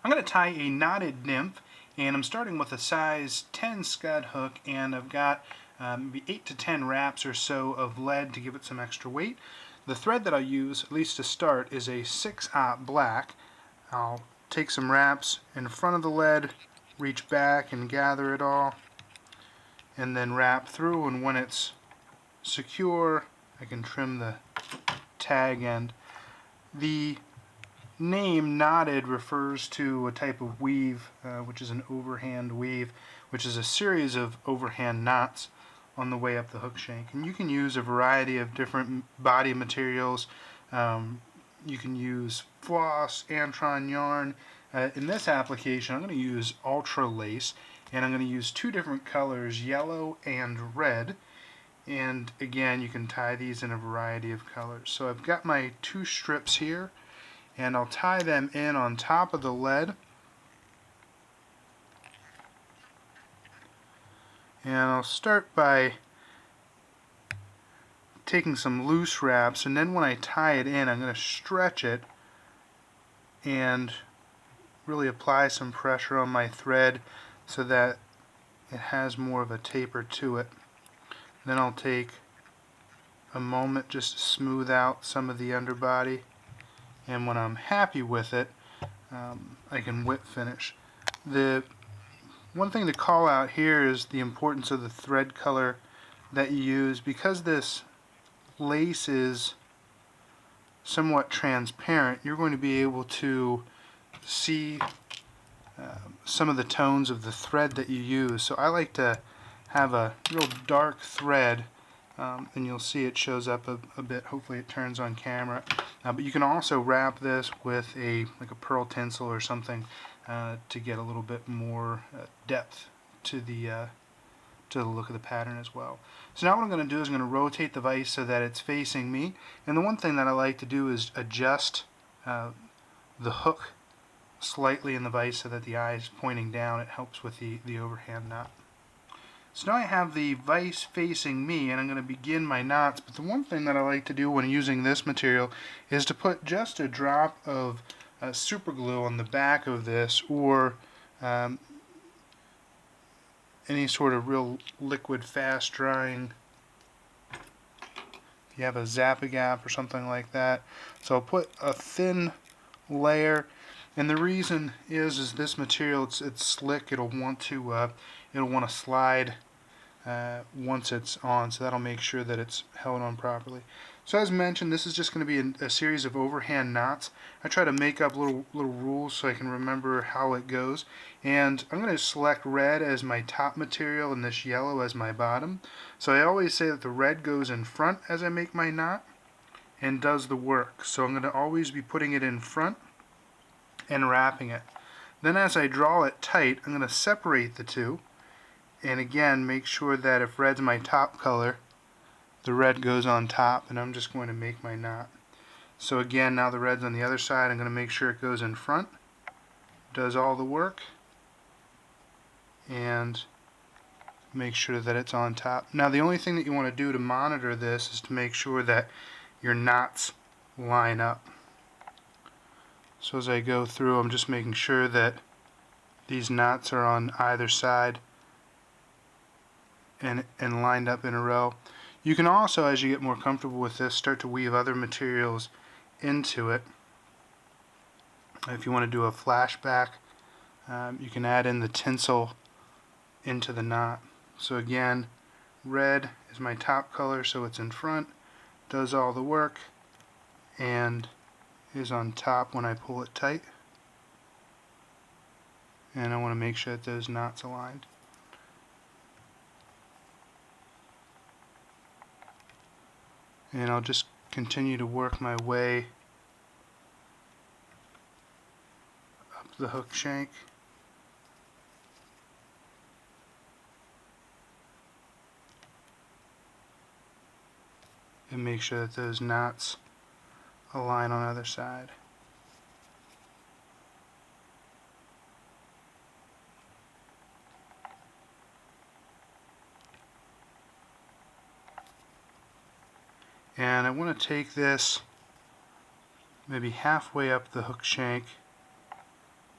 I'm going to tie a knotted nymph, and I'm starting with a size 10 scud hook, and I've got maybe 8 to 10 wraps or so of lead to give it some extra weight. The thread that I'll use, at least to start, is a 6/0 black. I'll take some wraps in front of the lead, reach back and gather it all, and then wrap through, and when it's secure I can trim the tag end. The name knotted refers to a type of weave, which is an overhand weave, which is a series of overhand knots on the way up the hook shank. And you can use a variety of different body materials. You can use floss, Antron yarn. In this application I'm going to use ultra lace, and I'm going to use two different colors, yellow and red. And again, you can tie these in a variety of colors. So I've got my two strips here, and I'll tie them in on top of the lead. And I'll start by taking some loose wraps, and then when I tie it in I'm going to stretch it and really apply some pressure on my thread so that it has more of a taper to it. Then I'll take a moment just to smooth out some of the underbody, and when I'm happy with it, I can whip finish. The one thing to call out here is the importance of the thread color that you use. Because this lace is somewhat transparent, you're going to be able to see some of the tones of the thread that you use. So I like to have a real dark thread, and you'll see it shows up a bit. Hopefully it turns on camera. But you can also wrap this with like a pearl tinsel or something to get a little bit more depth to the look of the pattern as well. So now what I'm going to do is I'm going to rotate the vise so that it's facing me. And the one thing that I like to do is adjust the hook slightly in the vise so that the eye is pointing down. It helps with the overhand knot. So now I have the vise facing me, and I'm going to begin my knots. But the one thing that I like to do when using this material is to put just a drop of super glue on the back of this, or any sort of real liquid fast drying. If you have a Zap-A-Gap or something like that. So I'll put a thin layer, and the reason is this material, it's slick. It'll want to slide once it's on, so that'll make sure that it's held on properly. So as mentioned, this is just going to be a series of overhand knots. I try to make up little rules so I can remember how it goes. And I'm going to select red as my top material and this yellow as my bottom. So I always say that the red goes in front as I make my knot and does the work. So I'm going to always be putting it in front and wrapping it. Then as I draw it tight, I'm going to separate the two. And again, make sure that if red's my top color, the red goes on top, and I'm just going to make my knot. So again, now the red's on the other side, I'm going to make sure it goes in front, does all the work, and make sure that it's on top. Now the only thing that you want to do to monitor this is to make sure that your knots line up. So as I go through, I'm just making sure that these knots are on either side and lined up in a row. You can also, as you get more comfortable with this, start to weave other materials into it. If you want to do a flashback, you can add in the tinsel into the knot. So again, red is my top color, so it's in front, does all the work, and is on top when I pull it tight. And I want to make sure that those knots aligned. And I'll just continue to work my way up the hook shank. And make sure that those knots align on either side. And I want to take this maybe halfway up the hook shank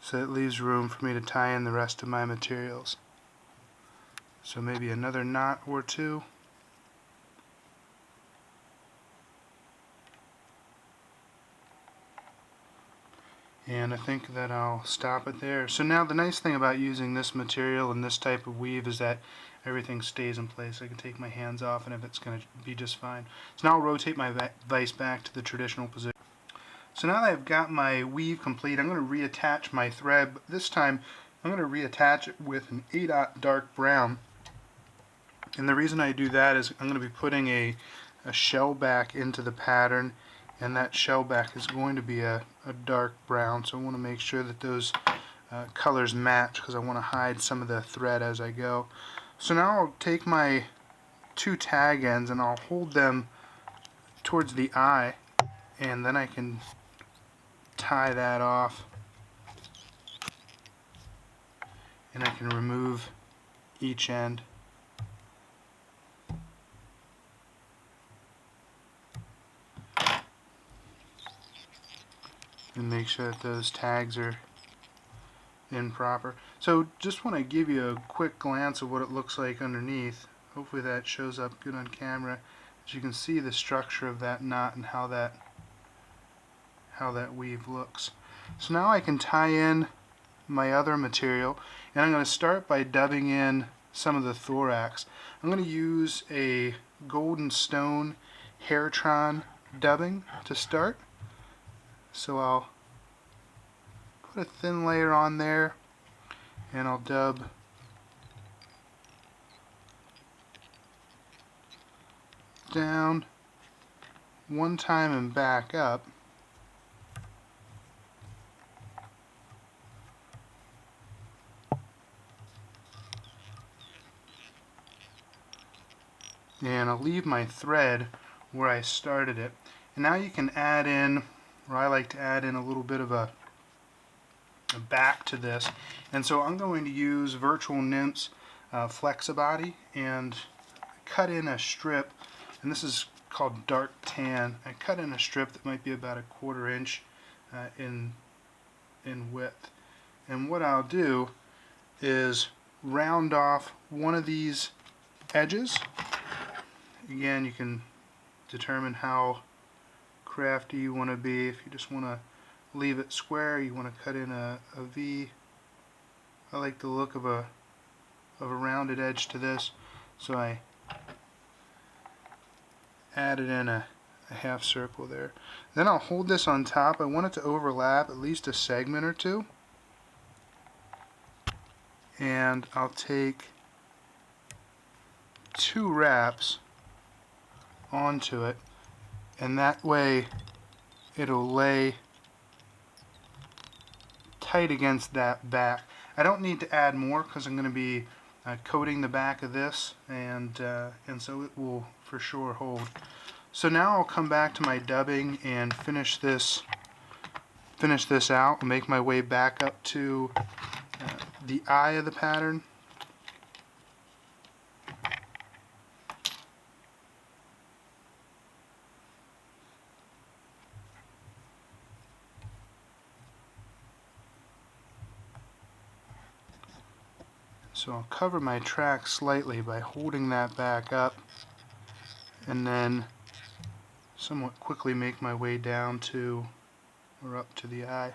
so it leaves room for me to tie in the rest of my materials. So maybe another knot or two. And I think that I'll stop it there. So now the nice thing about using this material and this type of weave is that everything stays in place. I can take my hands off and it's going to be just fine. So now I'll rotate my vise back to the traditional position. So now that I've got my weave complete, I'm going to reattach my thread. But this time I'm going to reattach it with an 8/0 dark brown. And the reason I do that is I'm going to be putting a shell back into the pattern, and that shell back is going to be a dark brown, so I want to make sure that those colors match because I want to hide some of the thread as I go. So now I'll take my two tag ends and I'll hold them towards the eye, and then I can tie that off and I can remove each end. And make sure that those tags are in proper. So just want to give you a quick glance of what it looks like underneath. Hopefully that shows up good on camera. As you can see the structure of that knot and how that weave looks. So now I can tie in my other material, and I'm going to start by dubbing in some of the thorax. I'm going to use a golden stone Hairtron dubbing to start. So I'll put a thin layer on there and I'll dub down one time and back up. And I'll leave my thread where I started it. And now you can add in, or I like to add in a little bit of a back to this. And so I'm going to use Virtual Nymph's Flexibody and cut in a strip, and this is called dark tan. I cut in a strip that might be about a 1/4 inch in width. And what I'll do is round off one of these edges. Again, you can determine how crafty you want to be. If you just want to leave it square, you want to cut in a V. I like the look of a rounded edge to this, so I added in a half circle there. Then I'll hold this on top. I want it to overlap at least a segment or two, and I'll take 2 wraps onto it, and that way it'll lay tight against that back. I don't need to add more because I'm going to be coating the back of this, and so it will for sure hold. So now I'll come back to my dubbing and finish this out and make my way back up to the eye of the pattern. So I'll cover my track slightly by holding that back up, and then somewhat quickly make my way down to, or up to the eye.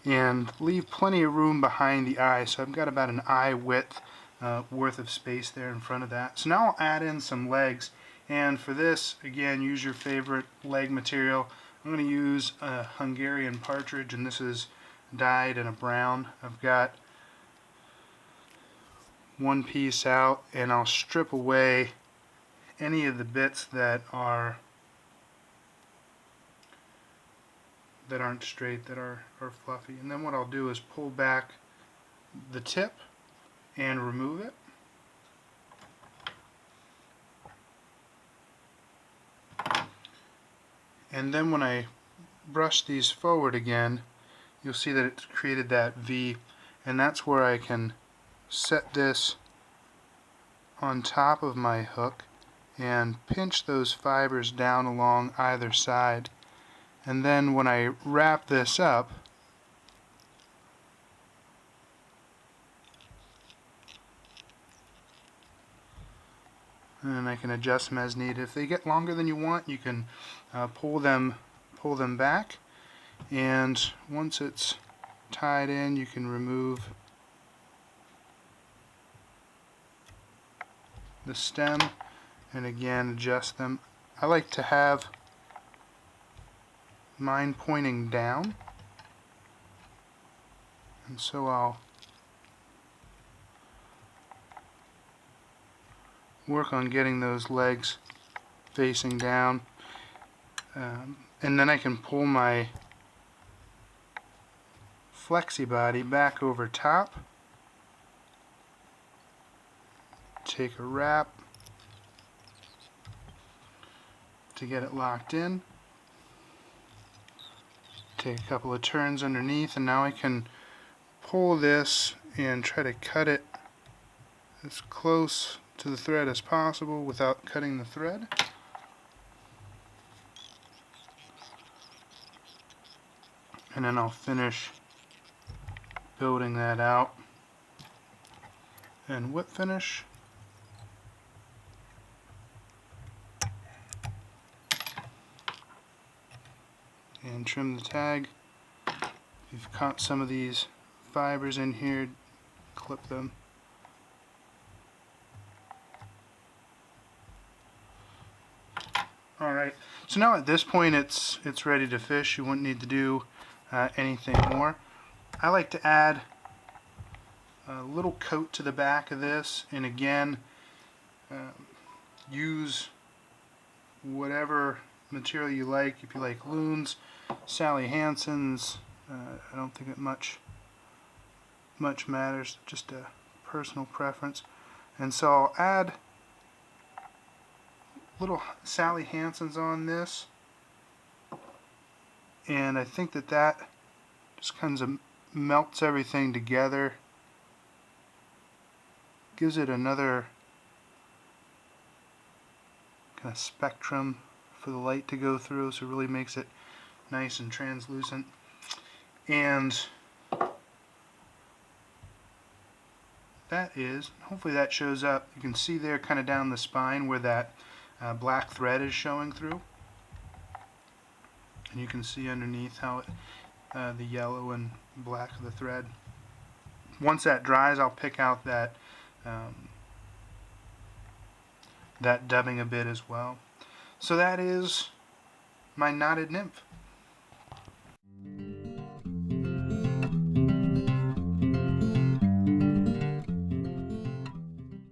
And leave plenty of room behind the eye, so I've got about an eye width worth of space there in front of that. So now I'll add in some legs, and for this, again, use your favorite leg material. I'm going to use a Hungarian partridge, and this is dyed in a brown. I've got one piece out, and I'll strip away any of the bits that aren't straight, that are fluffy. And then what I'll do is pull back the tip and remove it. And then when I brush these forward again, you'll see that it's created that V. and that's where I can set this on top of my hook and pinch those fibers down along either side. And then when I wrap this up, and I can adjust them as needed. If they get longer than you want, you can pull them back, and once it's tied in, you can remove the stem and again adjust them. I like to have mine pointing down, and so I'll work on getting those legs facing down, and then I can pull my flexi body back over top, take a wrap to get it locked in, take a couple of turns underneath, and now I can pull this and try to cut it as close to the thread as possible without cutting the thread. And then I'll finish building that out and whip finish. And trim the tag. If you've caught some of these fibers in here, clip them. Alright, so now at this point it's ready to fish. You wouldn't need to do anything more. I like to add a little coat to the back of this, and again use whatever material you like. If you like loons, Sally Hansen's, I don't think it much matters, just a personal preference. And so I'll add little Sally Hansen's on this, and I think that just kind of melts everything together, gives it another kind of spectrum for the light to go through, so it really makes it nice and translucent. And that is, hopefully that shows up. You can see there kind of down the spine where that black thread is showing through, and you can see underneath how it, the yellow and black of the thread. Once that dries, I'll pick out that that dubbing a bit as well. So that is my knotted nymph.